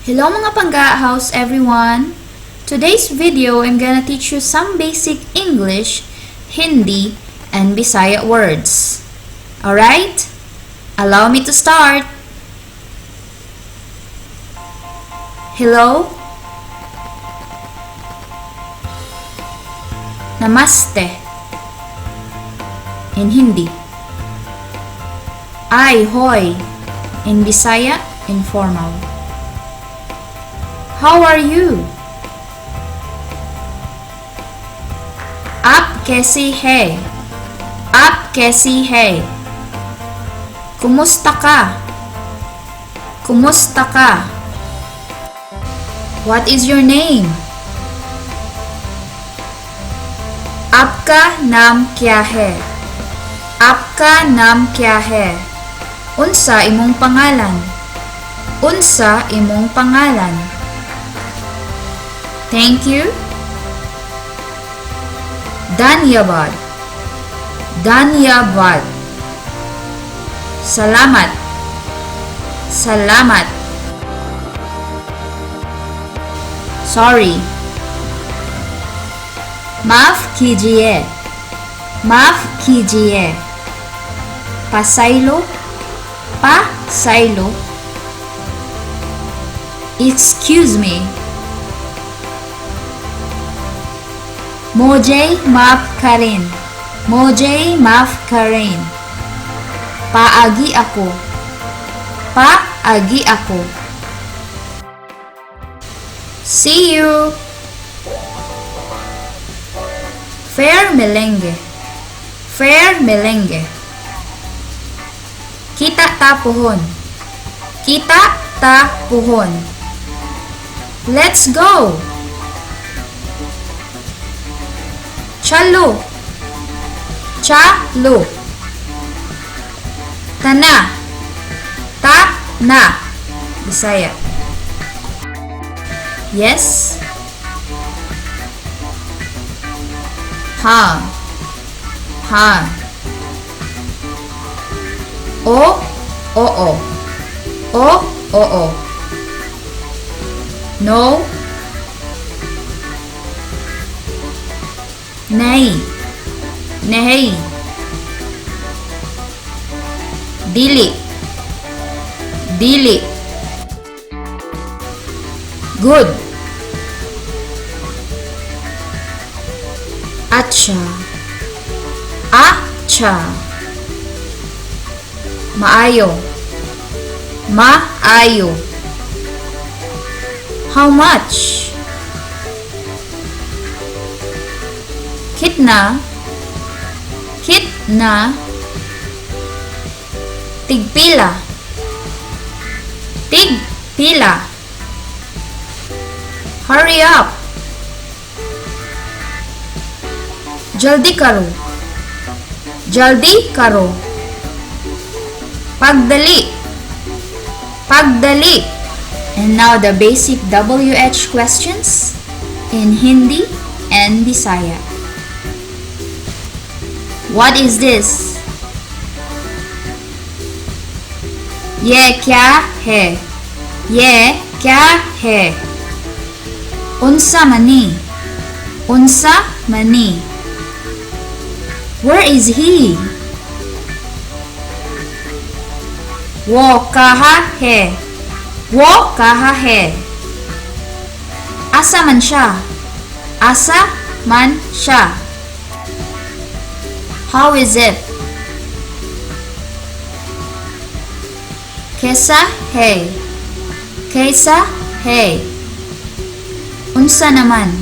Hello mga pangga, how's everyone? Today's video, I'm gonna teach you some basic English, Hindi, and Bisaya words. Alright? Allow me to start. Hello? Namaste. In Hindi. Ay, hoy. In Bisaya, informal. How are you? आप कैसी है? आप कैसी है? Kumusta ka? Kumusta ka? What is your name? आपका नाम क्या है? आपका नाम क्या है? Unsa imong pangalan? Unsa imong pangalan? Thank you. Dhanyavad. Dhanyavad. Salamat. Salamat. Sorry. माफ कीजिए. माफ कीजिए. Pasaylo. Pasaylo. Excuse me. मुझे माफ करें. मुझे माफ करें. Paagi ako. Paagi ako. See you. FIR MILENGE. FIR MILENGE. Kita tapuhon. Kita tapuhon. Let's go. CHALO. CHALO. Tana. Ta-na. Bisaya. Yes. Ha. Ha. O. Oo. O. Oo. No. Nahi. Nahi. Dili. Dili. Good. ACCHA. ACCHA. MAAYO. MAAYO. How much? KITNA. KITNA. Tigpila. Tigpila. Hurry up. Jaldi karo. Jaldi karo. Pagdali. Pagdali. And now the basic WH questions in Hindi and Bisaya. What is this? ये क्या है? ये क्या है? Unsa mani? Unsa mani? Where is he? वो कहाँ है? वो कहाँ है? Asa man siya? Asa man siya? How is it? कैसा है? कैसा है? Unsa naman?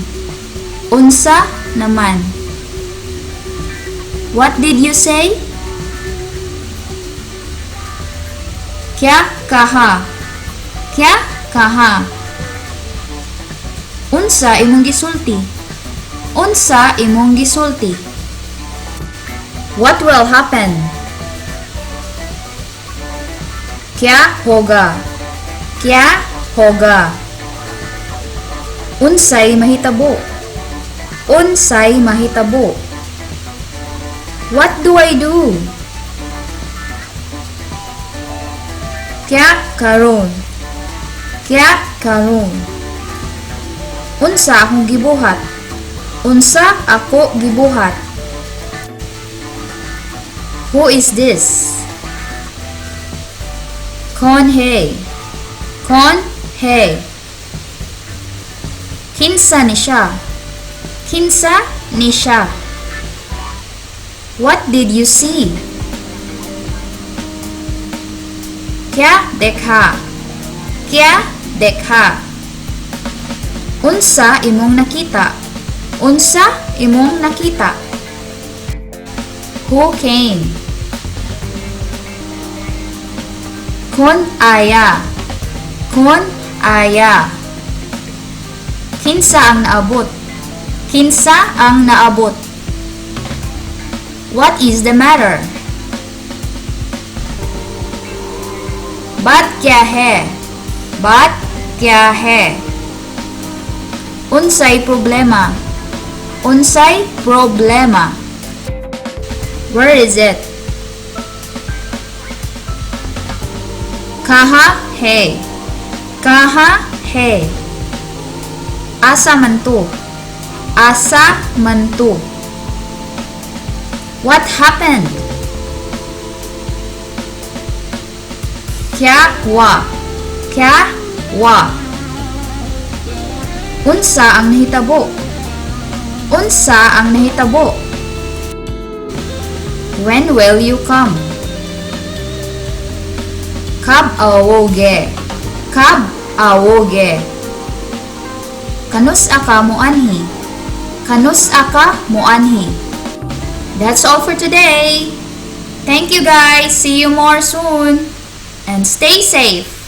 Unsa naman? What did you say? क्या कहा? क्या कहा? Unsa imong gisulti? Unsa imong gisulti? What will happen? क्या होगा? क्या होगा? Unsay mahitabo? Unsay mahitabo? What do I do? क्या KAROON? क्या karon? Unsa akong gibuhat? Unsa ako gibuhat? Who is this? Konhe. Konhe. Kinsa ni siya? Kinsa ni siya? What did you see? Kya dekha? Kya dekha? Unsa imong nakita? Unsa imong nakita? Who came? Kon aya. Kon aya. Kinsa ang naabot? Kinsa ang naabot? What is the matter? Bat kya hai? Bat kya hai? Unsay problema? Unsay problema? Where is it? Kaha hai? Kaha hai? Asa man to? Asa man to? What happened? Kya hua? Kya hua? Unsa ang nahitabo? Unsa ang nahitabo? When will you come? Kab awoge. Kab awoge. Kanus-A ka mo anhi? Kanus-A ka mo anhi? That's all for today. Thank you guys. See you more soon. And stay safe.